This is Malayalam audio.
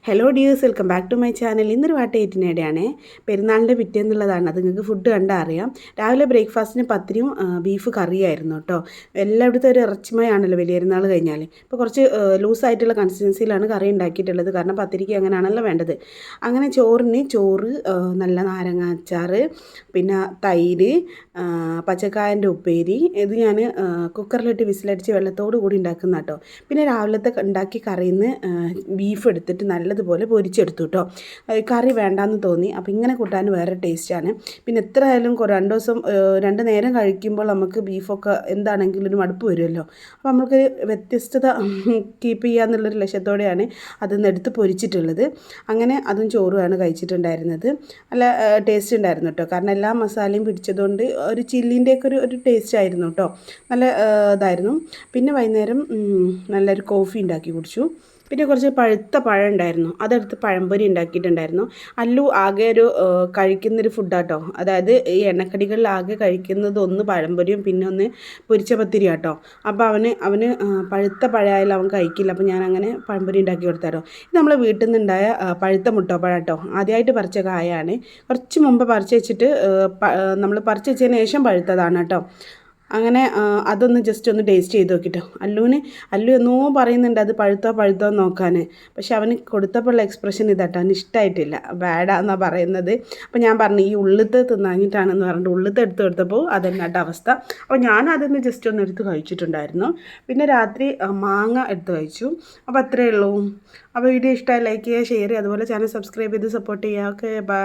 Hello dears, welcome back to my channel. ഇന്നൊരു വാട്ടേറ്റിനിടെയാണ് പെരുന്നാളിൻ്റെ പിറ്റേന്നുള്ളതാണ്. അത് നിങ്ങൾക്ക് ഫുഡ് കണ്ടാൽ അറിയാം. രാവിലെ ബ്രേക്ക്ഫാസ്റ്റിന് പത്തിരിയും ബീഫ് കറിയായിരുന്നു കേട്ടോ. എല്ലായിടത്തും ഒരു ഇറച്ചിമയാണല്ലോ വലിയ പെരുന്നാൾ കഴിഞ്ഞാൽ. ഇപ്പോൾ കുറച്ച് ലൂസായിട്ടുള്ള കൺസിസ്റ്റൻസിയിലാണ് കറി ഉണ്ടാക്കിയിട്ടുള്ളത്, കാരണം പത്തിരിക്ക് അങ്ങനെയാണല്ലോ വേണ്ടത്. അങ്ങനെ ചോറ് നല്ല നാരങ്ങ അച്ചാർ, പിന്നെ തൈര്, പച്ചക്കായൻ്റെ ഉപ്പേരി. ഇത് ഞാൻ കുക്കറിലിട്ട് വിസിലടിച്ച് വെള്ളത്തോട് കൂടി ഉണ്ടാക്കുന്ന കേട്ടോ. പിന്നെ രാവിലത്തെ ഉണ്ടാക്കി കറിയിൽ നിന്ന് ബീഫ് എടുത്തിട്ട് നല്ലതുപോലെ പൊരിച്ചെടുത്തു കേട്ടോ. കറി വേണ്ടാന്ന് തോന്നി. അപ്പോൾ ഇങ്ങനെ കൂട്ടാൻ വേറെ ടേസ്റ്റാണ്. പിന്നെ എത്ര ആയാലും 2 ദിവസം 2 നേരം കഴിക്കുമ്പോൾ നമുക്ക് ബീഫൊക്കെ എന്താണെങ്കിലും ഒരു മടുപ്പ് വരുമല്ലോ. അപ്പോൾ നമുക്ക് വ്യത്യസ്തത കീപ്പ് ചെയ്യാന്നുള്ളൊരു ലക്ഷ്യത്തോടെയാണ് അതിൽ എടുത്ത് പൊരിച്ചിട്ടുള്ളത്. അങ്ങനെ അതും ചോറുമാണ് കഴിച്ചിട്ടുണ്ടായിരുന്നത്. നല്ല ടേസ്റ്റ് ഉണ്ടായിരുന്നു കേട്ടോ, കാരണം എല്ലാ മസാലയും പിടിച്ചതുകൊണ്ട് ഒരു ചില്ലിൻ്റെയൊക്കെ ഒരു ടേസ്റ്റ് ആയിരുന്നു കേട്ടോ. നല്ല ഇതായിരുന്നു. പിന്നെ വൈകുന്നേരം നല്ലൊരു കോഫി ഉണ്ടാക്കി കുടിച്ചു. പിന്നെ കുറച്ച് പഴുത്ത പഴം ഉണ്ടായിരുന്നു, അതെടുത്ത് പഴംപൊരി ഉണ്ടാക്കിയിട്ടുണ്ടായിരുന്നു. അല്ലു ആകെ ഒരു കഴിക്കുന്നൊരു ഫുഡാട്ടോ. അതായത് ഈ എണ്ണക്കടികളിൽ ആകെ കഴിക്കുന്നത് ഒന്ന് പഴംപൊരിയും പിന്നെ ഒന്ന് പൊരിച്ച പത്തിരി കേട്ടോ. അപ്പോൾ അവന് പഴുത്ത പഴമായാലും അവൻ കഴിക്കില്ല. അപ്പോൾ ഞാൻ അങ്ങനെ പഴംപൊരി ഉണ്ടാക്കി കൊടുത്താലോ. ഇത് നമ്മൾ വീട്ടിൽ നിന്നുണ്ടായ പഴുത്ത മുട്ടപ്പഴം കേട്ടോ. ആദ്യമായിട്ട് പറിച്ച കായാണ്. കുറച്ച് മുമ്പ് പറിച്ച് വെച്ചിട്ട് നമ്മൾ പറിച്ച് വെച്ചതിന് ശേഷം പഴുത്തതാണ് കേട്ടോ. അങ്ങനെ അതൊന്ന് ജസ്റ്റ് ഒന്ന് ടേസ്റ്റ് ചെയ്ത് നോക്കിട്ടോ. അല്ലു എന്നോ പറയുന്നുണ്ട് അത് പഴുത്തോ നോക്കാൻ. പക്ഷെ അവന് കൊടുത്തപ്പോഴുള്ള എക്സ്പ്രഷൻ ഇതാട്ടോ, അവന് ഇഷ്ടമായിട്ടില്ല, ബാഡാന്നാണ് പറയുന്നത്. അപ്പോൾ ഞാൻ പറഞ്ഞു ഈ ഉള്ളിത്തെ തിന്നാങ്ങിയിട്ടാണെന്ന് പറഞ്ഞിട്ട് ഉള്ളിത്തെ എടുത്ത് കൊടുത്തപ്പോൾ അതെന്നാട്ടോ അവസ്ഥ. അപ്പോൾ ഞാൻ അതൊന്ന് ജസ്റ്റ് ഒന്ന് എടുത്ത് കഴിച്ചിട്ടുണ്ടായിരുന്നു. പിന്നെ രാത്രി മാങ്ങ എടുത്ത് കഴിച്ചു. അപ്പോൾ അത്രയേ ഉള്ളൂ. അപ്പോൾ വീഡിയോ ഇഷ്ടമായി ലൈക്ക് ചെയ്യുക, ഷെയർ ചെയ്യുക, അതുപോലെ ചാനൽ സബ്സ്ക്രൈബ് ചെയ്ത് സപ്പോർട്ട് ചെയ്യുക. Okay, by.